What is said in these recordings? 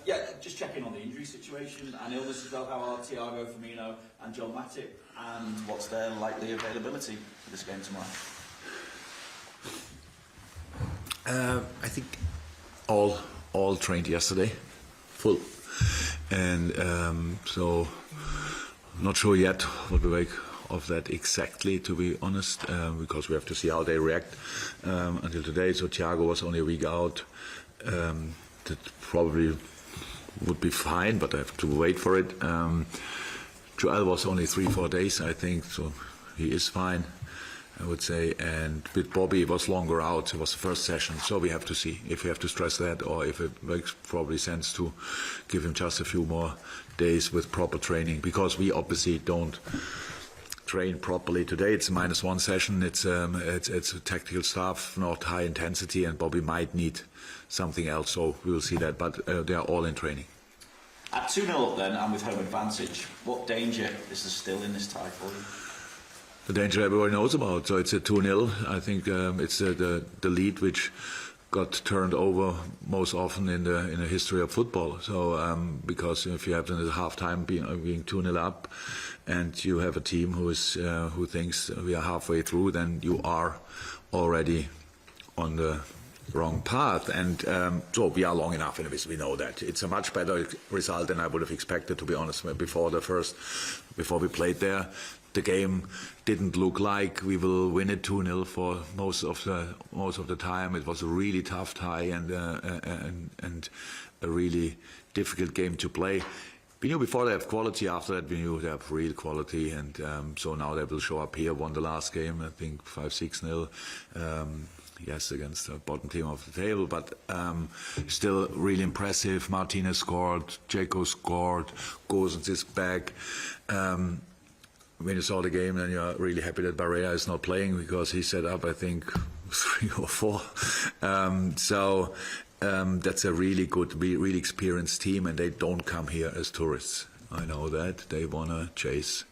Yeah, just checking on the injury situation and illness as well. How are Thiago, Firmino and Joel Matip, and what's their likely availability for this game tomorrow? I think all trained yesterday, full, and so not sure yet what we make of that exactly, to be honest, because we have to see how they react until today. So Thiago was only a week out. That probably would be fine, but I have to wait for it. Joel was only 3-4 days, I think, so he is fine, I would say. And with Bobby, it was longer out. It was the first session, so we have to see if we have to stress that, or if it makes probably sense to give him just a few more days with proper training, because we obviously don't train properly today. It's a -1 session. It's a tactical stuff, not high intensity, and Bobby might need something else. So we will see that. But they are all in training. At 2-0 up then, and with home advantage, what danger is there still in this tie for you? The danger everybody knows about. So it's a 2-0. I think it's the lead which got turned over most often in the history of football. So because if you have them at half time being 2-0 up, and you have a team who thinks we are halfway through, then you are already on the wrong path. And so we are long enough in this. We know that it's a much better result than I would have expected, to be honest. Before we played there, the game didn't look like we will win it 2-0 for most of the time. It was a really tough tie and a really difficult game to play. We knew before they have quality. After that, we knew they have real quality, and so now they will show up here. Won the last game, I think 5-6-0. Yes, against the bottom team of the table, but still really impressive. Martinez scored, Dzeko scored, Gosens is back. When you saw the game, then you're really happy that Barrea is not playing, because he set up, I think, 3 or 4. So that's a really good, really experienced team, and they don't come here as tourists. I know that. They want to chase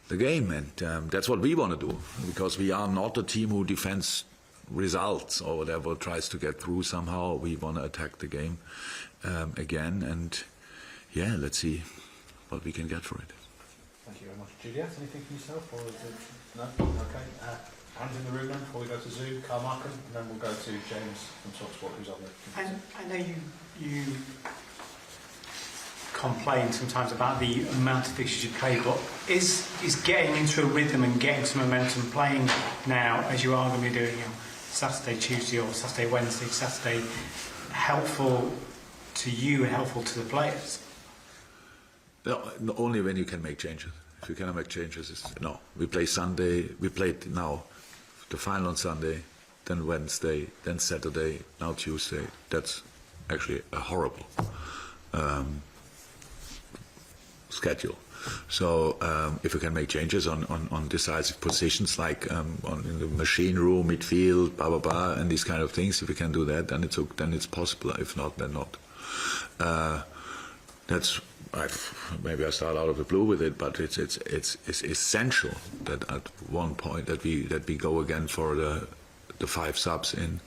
the game, and that's what we want to do, because we are not a team who defends results or whatever, tries to get through somehow. We want to attack the game again, and yeah, let's see what we can get for it. Thank you very much. Juliet, anything from yourself, or is it no? Okay. Hands in the room then before we go to Zoom. Carl Markham, and then we'll go to James from TalkSport, who's on the. I know you complain sometimes about the amount of fixtures you play, but is getting into a rhythm and getting some momentum, playing now as you are going to be doing Saturday, Tuesday, or Saturday, Wednesday, Saturday, helpful to you and helpful to the players? No, only when you can make changes. If you cannot make changes, no. We play Sunday. We played now the final on Sunday, then Wednesday, then Saturday, now Tuesday. That's actually a horrible schedule. So if you can make changes on decisive positions, like in the machine room, midfield, blah blah blah, and these kind of things, if you can do that, then it's possible. If not, then not. Maybe I start out of the blue with it, but it's essential that at one point that we go again for the 5 subs in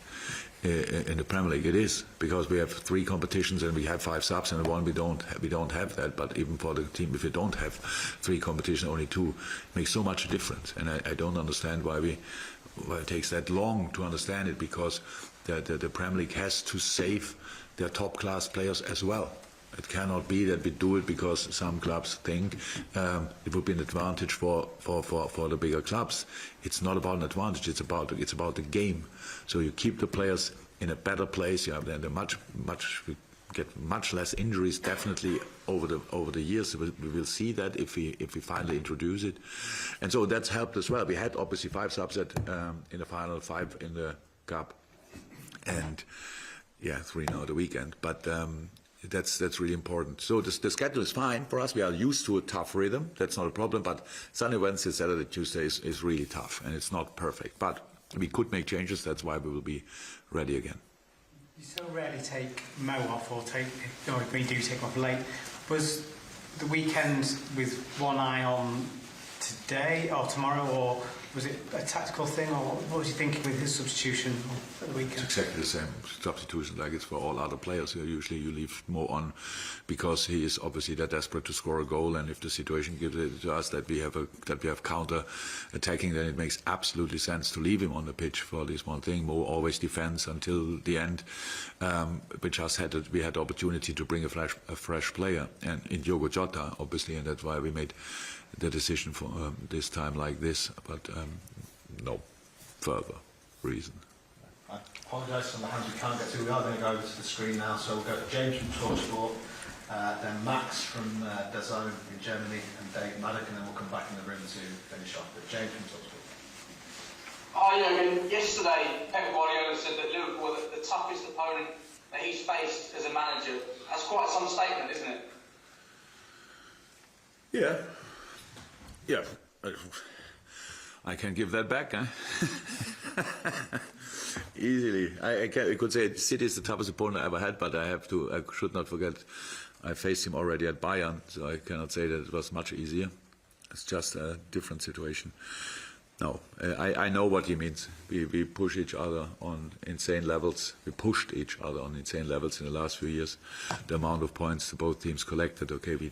the Premier League. It is, because we have 3 competitions and we have 5 subs, and the one we don't have that. But even for the team, if you don't have 3 competitions, only 2, makes so much difference. And I don't understand why it takes that long to understand it, because the Premier League has to save their top class players as well. It cannot be that we do it because some clubs think it would be an advantage for the bigger clubs. It's not about an advantage. It's about the game. So you keep the players in a better place. You have then we get much less injuries, definitely over the years. We will see that if we finally introduce it, and so that's helped as well. We had obviously 5 subs in the final, 5 in the cup, and 3 now the weekend, but. That's really important. So the schedule is fine for us. We are used to a tough rhythm. That's not a problem. But Sunday, Wednesday, Saturday, Tuesday is really tough, and it's not perfect. But we could make changes. That's why we will be ready again. You so rarely take Mo off, or when you do take him off late. Was the weekend with one eye on today or tomorrow, or Was it a tactical thing, or what was he thinking with his substitution at the weekend? It's exactly the same substitution like it's for all other players. Usually you leave more on because he is obviously that desperate to score a goal, and if the situation gives it to us that we have counter attacking, then it makes absolutely sense to leave him on the pitch for this one thing. Mo always defends until the end. We had the opportunity to bring a fresh player, and in Diogo Jota obviously, and that's why we made the decision for this time like this, but no further reason. I apologise for the hands we can't get to. We are going to go over to the screen now, so we'll go to James from TalkSport, then Max from DAZN in Germany, and Dave Maddock, and then we'll come back in the room to finish off. But James from TalkSport. Hi, Jürgen. Yesterday, Pep Guardiola said that Liverpool were the toughest opponent that he's faced as a manager. That's quite some statement, isn't it? Yeah. Yeah, I can give that back, huh? Easily. I could say City is the toughest opponent I ever had, but I should not forget, I faced him already at Bayern, so I cannot say that it was much easier. It's just a different situation. No, I know what he means. We push each other on insane levels. We pushed each other on insane levels in the last few years. The amount of points both teams collected, okay, we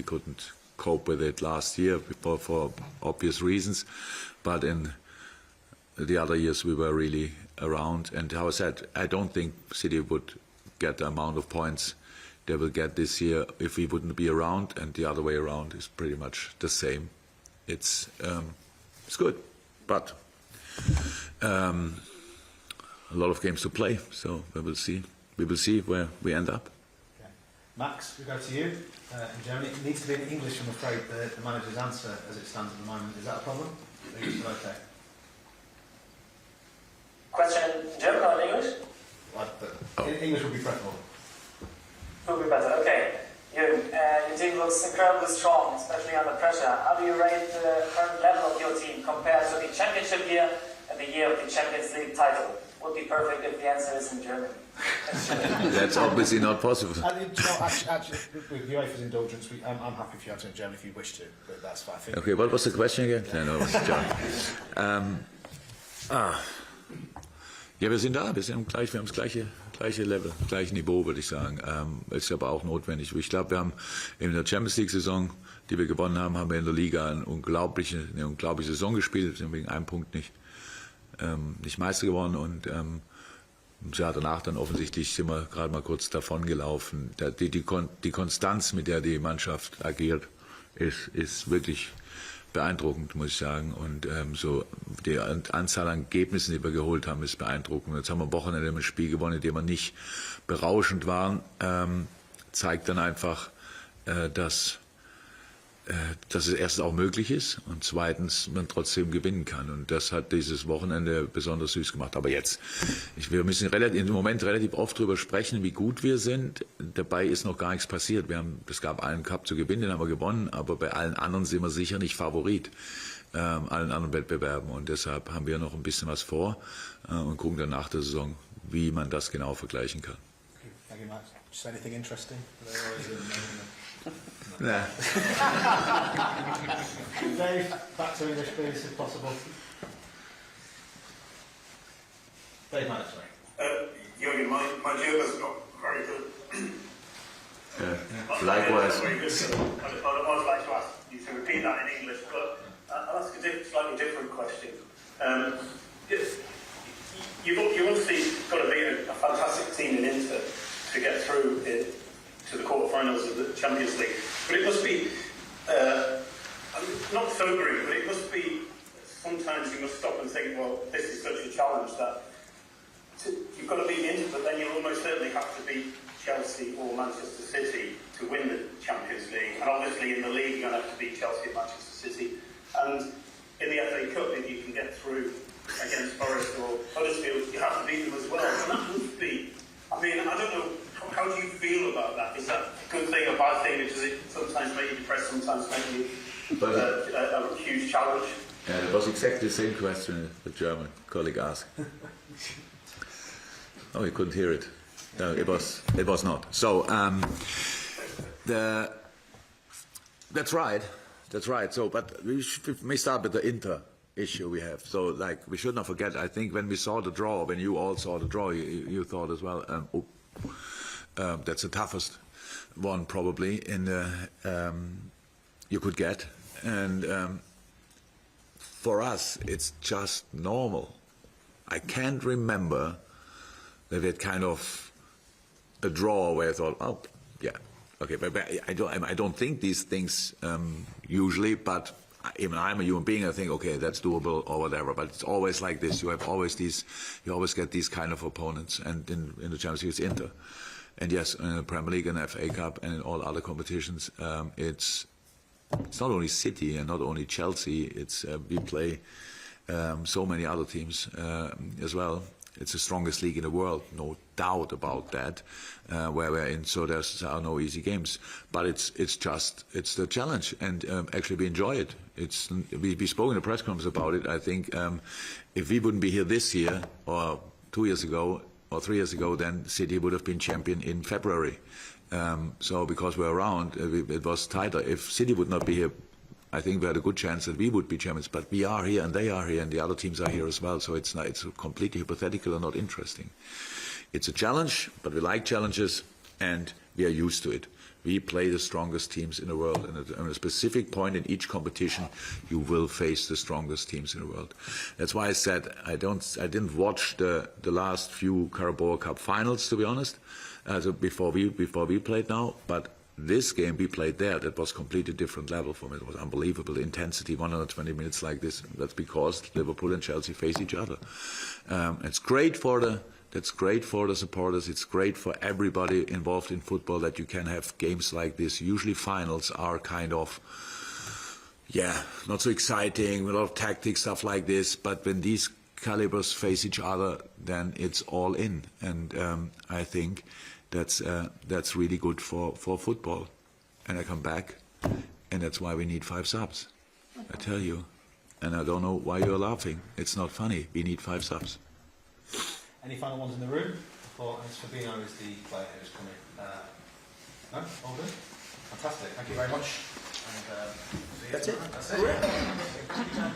couldn't cope with it last year for obvious reasons, but in the other years we were really around. And how I said, I don't think City would get the amount of points they will get this year if we wouldn't be around, and the other way around is pretty much the same. It's good, but a lot of games to play, so we will see where we end up. Max, we go to you in Germany. It needs to be in English, I'm afraid, the manager's answer as it stands at the moment. Is that a problem? Are you still okay? Question in German or in English? English would be preferable. Would be better, okay. Your team looks incredibly strong, especially under pressure. How do you rate the current level of your team compared to the championship year and the year of the Champions League title? Would be perfect if the answer is in German. That's obviously not possible. Actually, with UEFA's indulgence, I'm happy if you answer in German if you wish to, but that's fine. Okay, what was the question again? No, it was German. Ja, wir sind da, wir haben das gleiche Level, gleiche Niveau, würde ich sagen. Ist aber auch notwendig. Ich glaube, wir haben in der Champions League Saison, die wir gewonnen haben, haben wir in der Liga eine unglaubliche Saison gespielt. Wir sind wegen einem Punkt nicht Meister geworden, und ja, danach dann offensichtlich sind wir gerade mal kurz davon gelaufen. Die Konstanz, mit der die Mannschaft agiert, ist wirklich beeindruckend, muss ich sagen. Und so die Anzahl an Ergebnissen, die wir geholt haben, ist beeindruckend. Jetzt haben wir am Wochenende ein Spiel gewonnen, in dem wir nicht berauschend waren. Zeigt dann einfach, dass es erstens auch möglich ist und zweitens man trotzdem gewinnen kann. Und das hat dieses Wochenende besonders süß gemacht. Aber jetzt, wir müssen im Moment relativ oft darüber sprechen, wie gut wir sind. Dabei ist noch gar nichts passiert. Es gab einen Cup zu gewinnen, den haben wir gewonnen, aber bei allen anderen sind wir sicher nicht Favorit, allen anderen Wettbewerben. Und deshalb haben wir noch ein bisschen was vor und gucken dann nach der Saison, wie man das genau vergleichen kann. Thank you, Max. Just anything interesting? Nah. Dave, back to English, please, if possible. Dave Maddox, sorry. Jürgen, my German's not very good. Likewise. Very good. I'd like to ask you to repeat that in English, but I'll ask a slightly different question. You've obviously got to be a fantastic team in Inter to get through to the quarterfinals of the Champions League. But it must be, not sobering, but it must be, sometimes you must stop and think, well, this is such a challenge that you've got to beat Inter, but then you'll almost certainly have to beat Chelsea or Manchester City to win the Champions League. And obviously in the league, you're going to have to beat Chelsea and Manchester City. And in the FA Cup, if you can get through against Forest or Huddersfield, you have to beat them as well. And that must be, I mean, I don't know, how do you feel about that? Is that a good thing or a bad thing? Does it sometimes make you depressed, sometimes make you a huge challenge? Yeah, it was exactly the same question the German colleague asked. Oh, you couldn't hear it. No, it was not. So that's right. So, but we may start with the issue we have. So, like, we should not forget, I think when we saw the draw, when you all saw the draw, you thought as well, that's the toughest one probably in the, you could get. And for us, it's just normal. I can't remember that it kind of a draw where I thought, oh, yeah, okay, but I don't think these things usually, but even I'm a human being, I think, okay, that's doable or whatever. But it's always like this. You always get these kind of opponents, and in the Champions League, it's Inter, and yes, in the Premier League and FA Cup and in all other competitions, it's not only City and not only Chelsea. It's we play so many other teams as well. It's the strongest league in the world, no doubt about that, where we're in. So there are no easy games, but it's the challenge, and actually we enjoy it. We spoke in the press conference about it. I think if we wouldn't be here this year or 2 years ago or 3 years ago, then City would have been champion in February. So because we're around, it was tighter. If City would not be here, I think we had a good chance that we would be champions, but we are here and they are here and the other teams are here as well, so it's completely hypothetical and not interesting. It's a challenge, but we like challenges and we are used to it. We play the strongest teams in the world, and at a specific point in each competition, you will face the strongest teams in the world. That's why I said I didn't watch the last few Carabao Cup finals, to be honest, before we played now, but this game we played there, that was completely different level for me. It was unbelievable. The intensity, 120 minutes like this. That's because Liverpool and Chelsea face each other. That's great for the supporters. It's great for everybody involved in football that you can have games like this. Usually finals are kind of, not so exciting, a lot of tactics, stuff like this. But when these calibers face each other, then it's all in. And I think that's really good for football. And I come back, and that's why we need 5 subs. I tell you. And I don't know why you're laughing. It's not funny. We need 5 subs. Any final ones in the room? Before Fabinho is the player who's coming. No? All good? Fantastic. Thank you very much. And, see you That's it. That's it.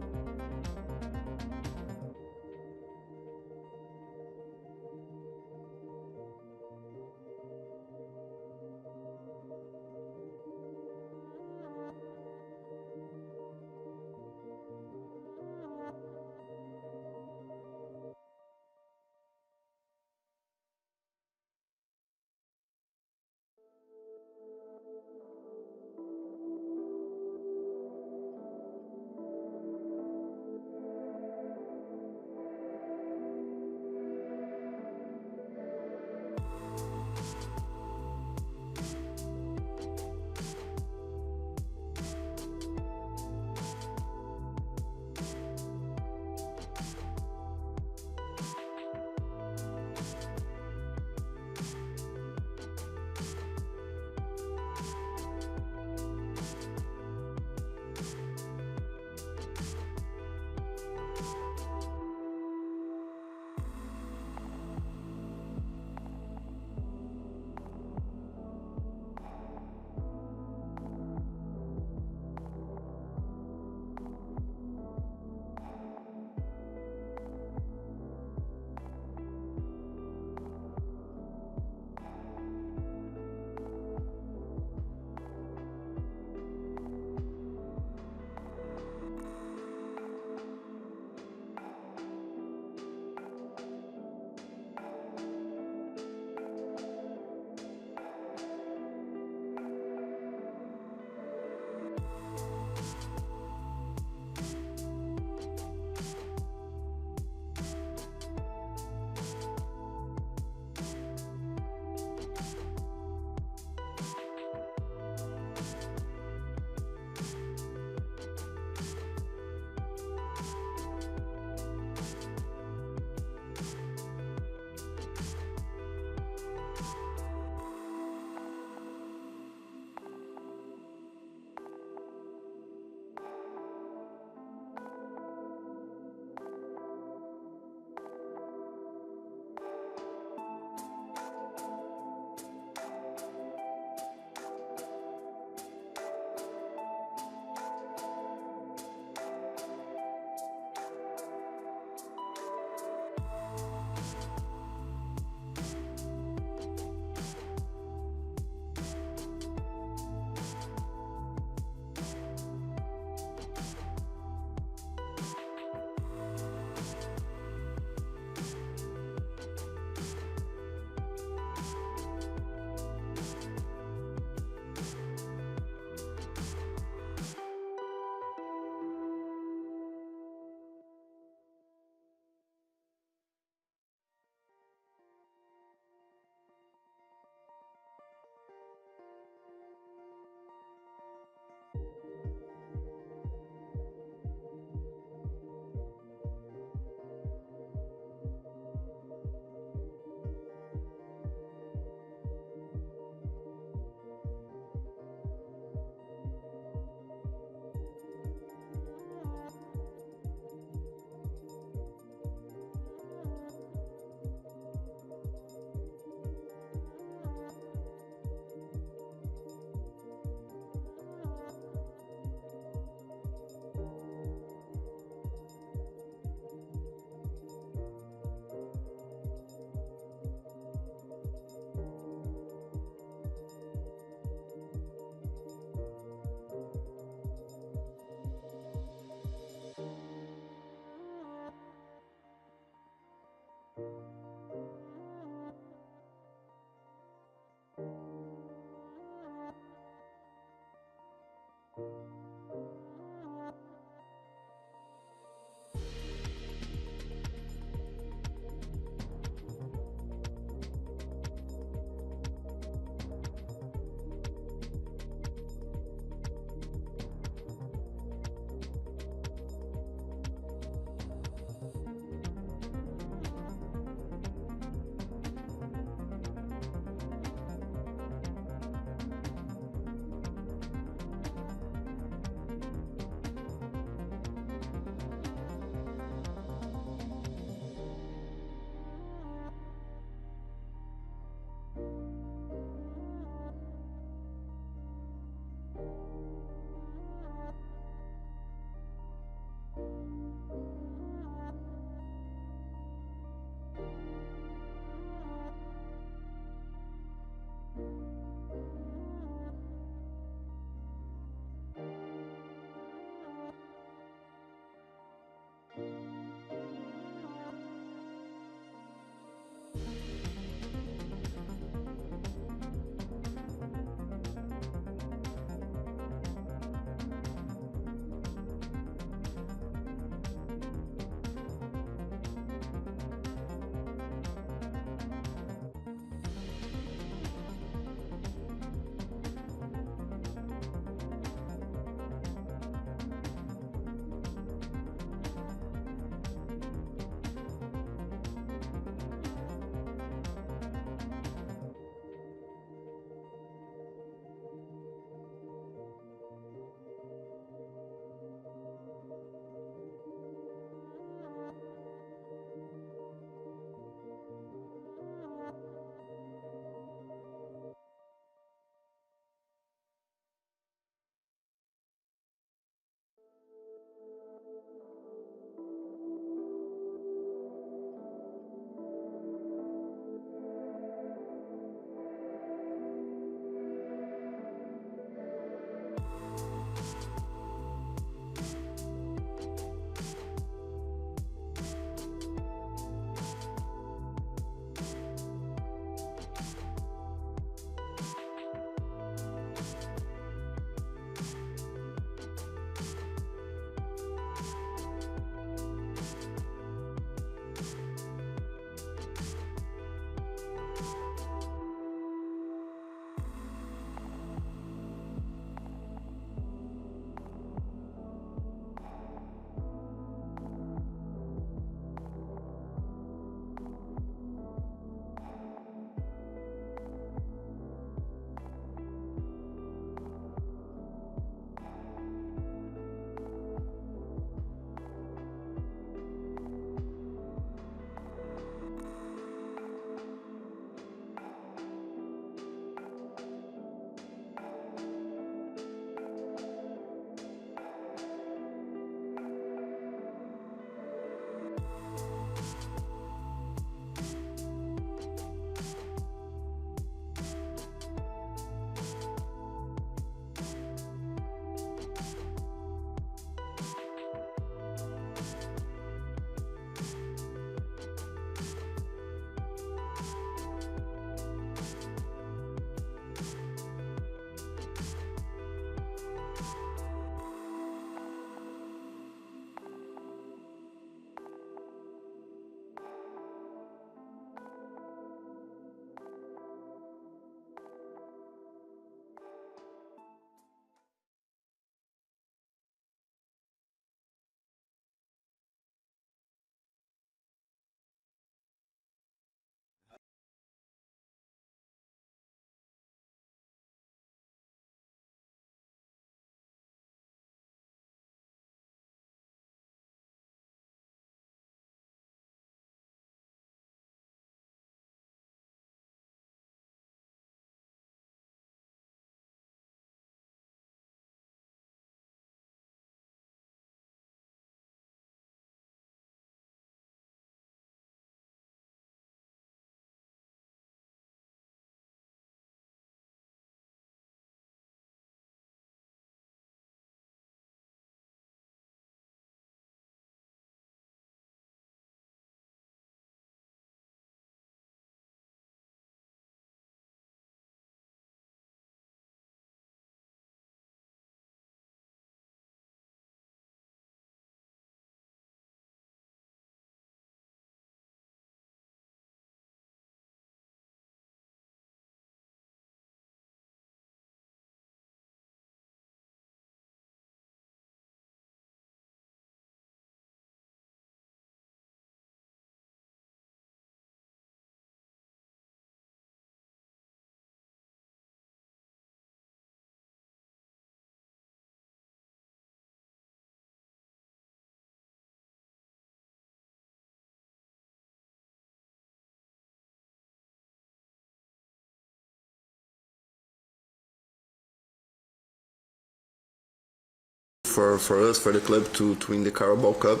for us, for the club, to win the Carabao Cup.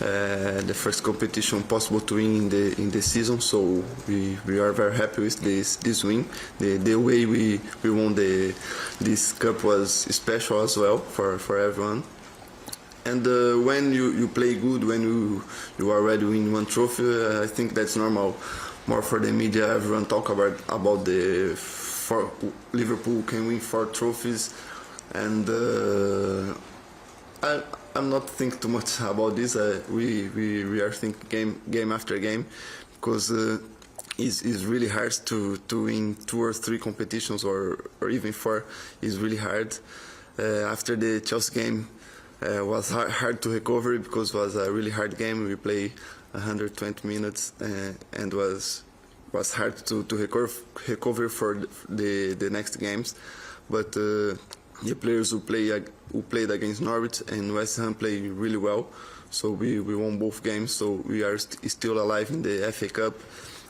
The first competition possible to win in the season, so we are very happy with this win. The way we won this cup was special as well for everyone. And when you play good, when you already win one trophy, I think that's normal. More for the media, everyone talk about Liverpool can win 4 trophies, and I'm not thinking too much about this. We are thinking game after game, because it's really hard to win 2 or 3 competitions, or even 4. It's really hard. After the Chelsea game, was hard to recover, because it was a really hard game. We played 120 minutes and was hard to recover for the next games. But the players who played against Norwich and West Ham played really well, so we won both games. So we are still alive in the FA Cup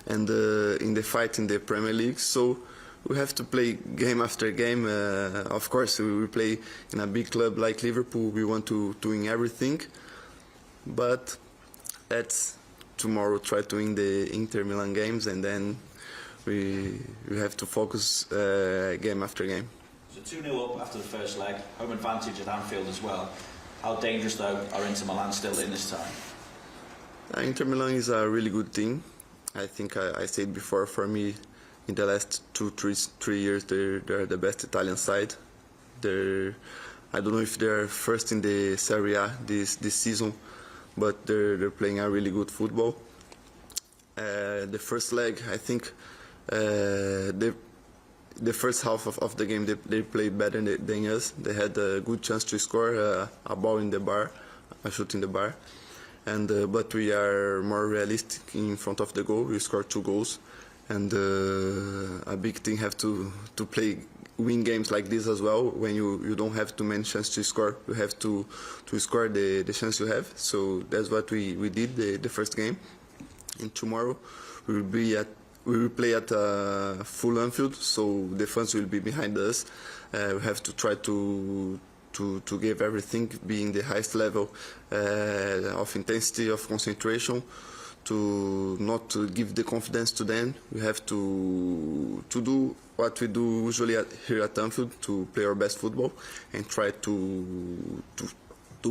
and in the fight in the Premier League. So we have to play game after game. Of course, we play in a big club like Liverpool. We want to win everything, but let's tomorrow try to win the Inter Milan games, and then we have to focus game after game. So 2-0 up after the first leg, home advantage at Anfield as well. How dangerous, though, are Inter Milan still in this time? Inter Milan is a really good team. I think I said before, for me, in the last 2-3 years, they're the best Italian side. I don't know if they're first in the Serie A this season, but they're playing a really good football. The first leg, I think, the first half of the game they played better than us. They had a good chance to score, a ball in the bar, a shot in the bar, and but we are more realistic in front of the goal. We scored 2 goals, and a big team have to win games like this as well. When you don't have too many chances to score, you have to score the chance you have. So that's what we did the first game. And tomorrow we will play at full Anfield, so the fans will be behind us. We have to try to give everything, being the highest level of intensity, of concentration, to not to give the confidence to them. We have to do what we do usually here at Anfield, to play our best football and try to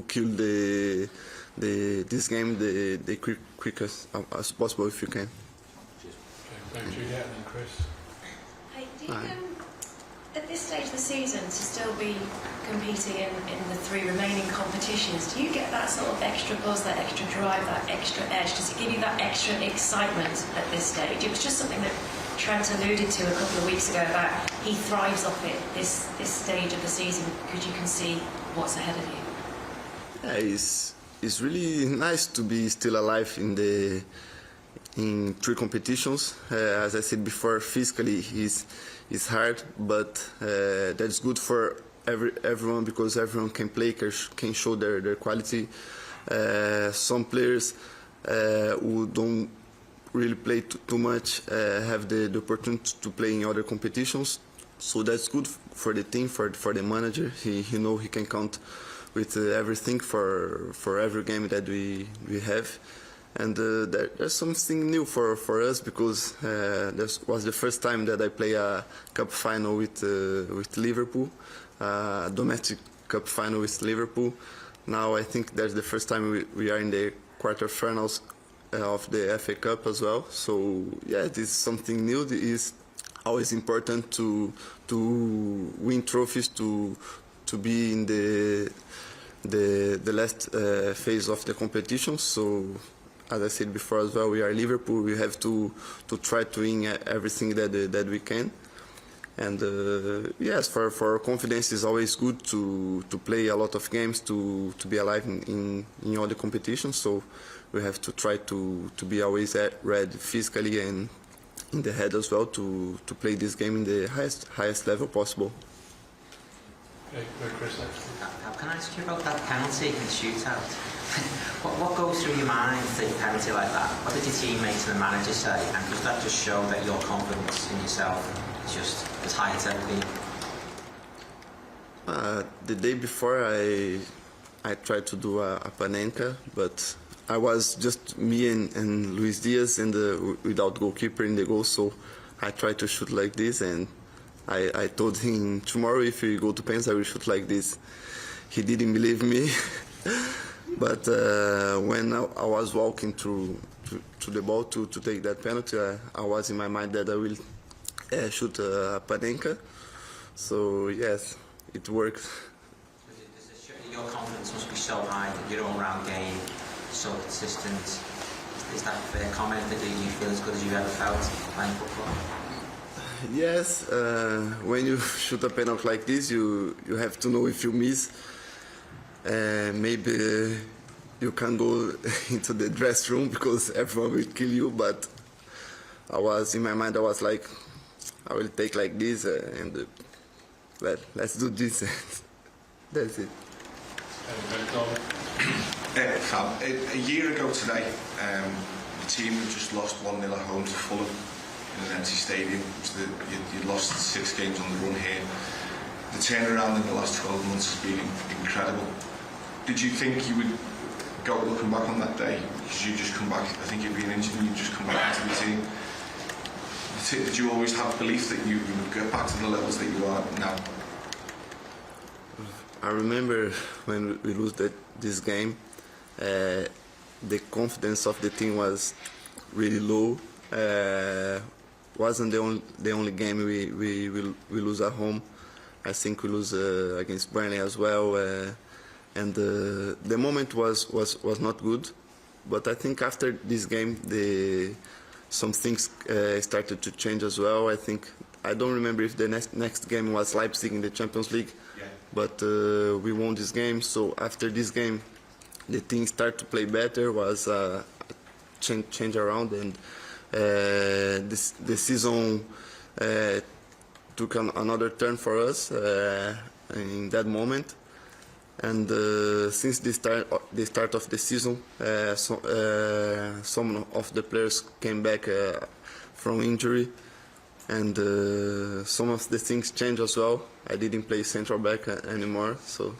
kill this game the quickest as possible if you can. Thank you, Juliet, and Chris. Hey, do you, at this stage of the season, to still be competing in the 3 remaining competitions, do you get that sort of extra buzz, that extra drive, that extra edge? Does it give you that extra excitement at this stage? It was just something that Trent alluded to a couple of weeks ago about he thrives off it, this stage of the season, because you can see what's ahead of you. Yeah, it's really nice to be still alive in 3 competitions. As I said before, physically it's hard, but that's good for everyone, because everyone can play, can show their quality. Some players who don't really play too much have the opportunity to play in other competitions, so that's good for the team, for the manager. He know he can count with everything for every game that we have. And there's something new for us, because this was the first time that I play a cup final with Liverpool, a domestic cup final with Liverpool. Now I think that's the first time we are in the quarterfinals of the FA Cup as well. So yeah, this is something new. It is always important to win trophies, to be in the last phase of the competition. So, as I said before as well, we are Liverpool. We have to try to win everything that we can. And yes, for our confidence, it's always good to play a lot of games, to be alive in all the competitions. So we have to try to be always ready physically and in the head as well, to play this game in the highest level possible. Okay, Chris, next. Can I ask you about that penalty and shootout? What goes through your mind to take a penalty like that? What did your teammates and the manager say? And does that just show that your confidence in yourself is just as high as ever been? The day before, I tried to do a panenka, but I was just me and Luis Diaz and without goalkeeper in the goal, so I tried to shoot like this, and I told him tomorrow if we go to pens I will shoot like this. He didn't believe me, but when I was walking to the ball to take that penalty, I was in my mind that I will shoot a panenka. So yes, it worked. Your confidence must be so high that your all-round game so consistent. Is that a fair comment, that you feel as good as you've ever felt playing football? Yes, when you shoot a penalty like this, you have to know if you miss. Maybe you can go into the dress room because everyone will kill you, but in my mind I was like, I will take like this and let's do this. That's it. Fab, a year ago today, the team had just lost 1-0 at home to Fulham in an empty stadium. You'd lost 6 games on the run here. The turnaround in the last 12 months has been incredible. Did you think you would go looking back on that day? Because you just come back, I think you'd been injured and you just come back into the team. Did you always have belief that you would get back to the levels that you are now? I remember when we lose this game, the confidence of the team was really low. Wasn't the only game we lose at home. I think we lose against Burnley as well, and the moment was not good. But I think after this game, some things started to change as well. I don't remember if the next game was Leipzig in the Champions League. But we won this game, so after this game, the team started to play better, was a change around, and the season took another turn for us in that moment. And since the start of the season, some of the players came back from injury, and some of the things changed as well. I didn't play central back anymore, so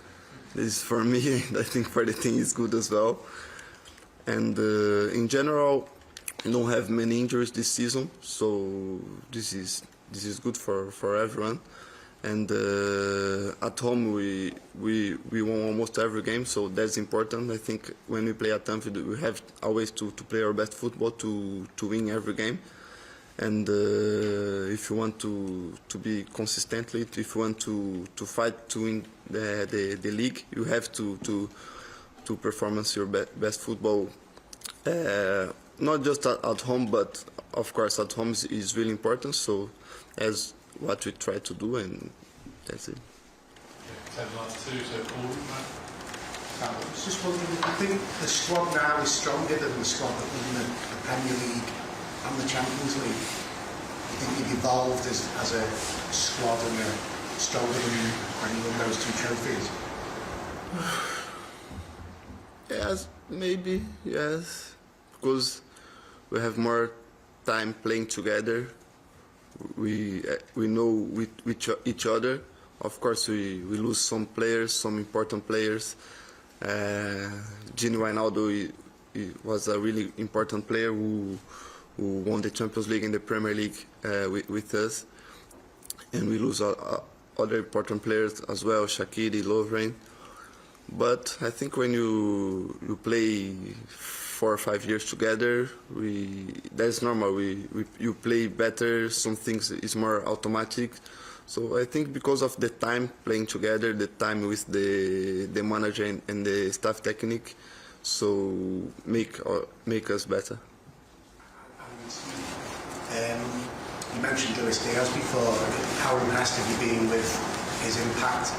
this for me, and I think for the team is good as well. And in general, I don't have many injuries this season, so this is good for everyone. And at home we won almost every game, so that's important. I think when we play at Anfield, we have always to play our best football to win every game. And if you want to be consistently, if you want to fight to win the league, you have to performance your best football. Not just at home, but of course at home is really important. So that's what we try to do, and that's it. Last two, so Paul. I was just wondering, I think the squad now is stronger than the squad that was in the Premier League and the Champions League. I think you've evolved as a squad and stronger than when you won those 2 trophies. Yes, maybe, yes. Because we have more time playing together. We know each other. Of course, we lose some players, some important players. Gini Wijnaldum he was a really important player who won the Champions League and the Premier League with us. And we lose other important players as well, Shaqiri, Lovren. But I think when you play 4 or 5 years together, that's normal. You play better. Some things is more automatic. So I think because of the time playing together, the time with the manager and the staff technique, so make us better. You mentioned Luis Diaz before. How impressed have you been with his impact?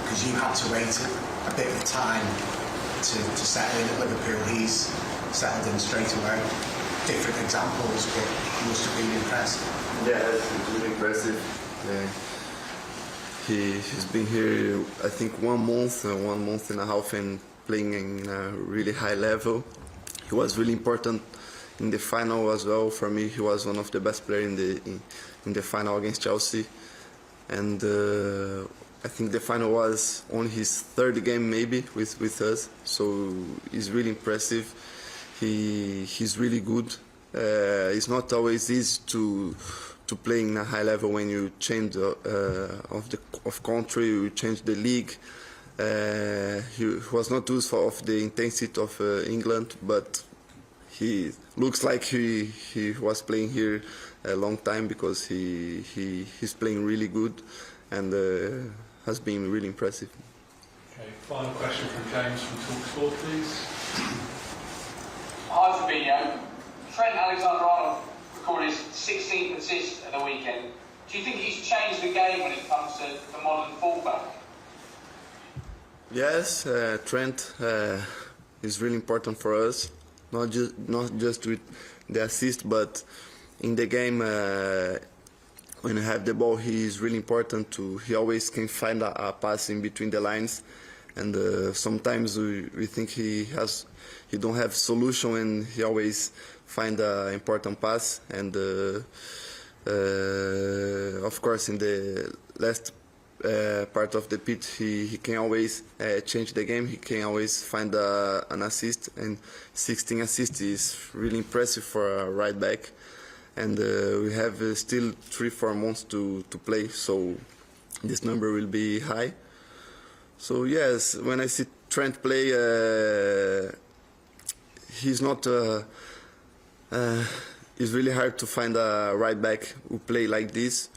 Because you had to wait a bit of time to settle in at Liverpool. He's settled in straight away. Different examples, but you must have been impressed. Yeah, it's really impressive. He's been here, I think, 1 month and a half, and playing in a really high level. He was really important in the final as well. For me, he was one of the best players in the final against Chelsea. And I think the final was only his third game maybe with us, so he's really impressive. He's really good. It's not always easy to play in a high level when you change of country, you change the league. He was not used of the intensity of England, but he looks like he was playing here a long time, because he's playing really good and has been really impressive. Okay, final question from James from TalkSport, please. Hi Fabinho. Trent Alexander-Arnold recorded his 16th assist at the weekend. Do you think he's changed the game when it comes to the modern fullback? Yes, Trent is really important for us. Not just with the assist, but in the game, when you have the ball, he is really important. He always can find a pass in between the lines, and sometimes we think he don't have solution, and he always find an important pass. And of course, in the last part of the pitch, he can always change the game. He can always find an assist, and 16 assists is really impressive for a right back. And we have still 3-4 months to play, so this number will be high. So yes, when I see Trent play, he's not. It's really hard to find a right back who play like this,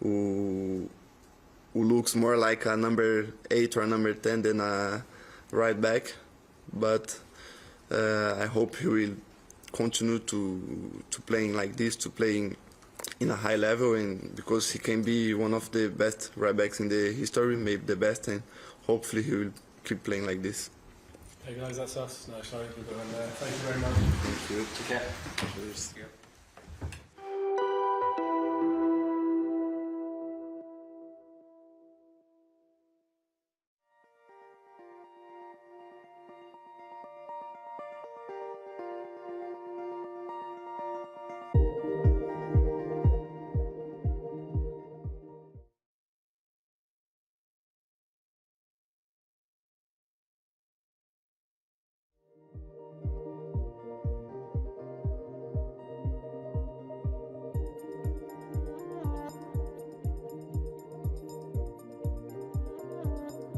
who looks more like a number 8 or a number 10 than a right back. But I hope he will continue to playing like this, to playing in a high level, and because he can be one of the best right backs in the history, maybe the best, and hopefully he will keep playing like this. Hey guys, that's us. No, sorry, we're going there. Thank you very much. Thank you. Take care. Cheers. Yeah.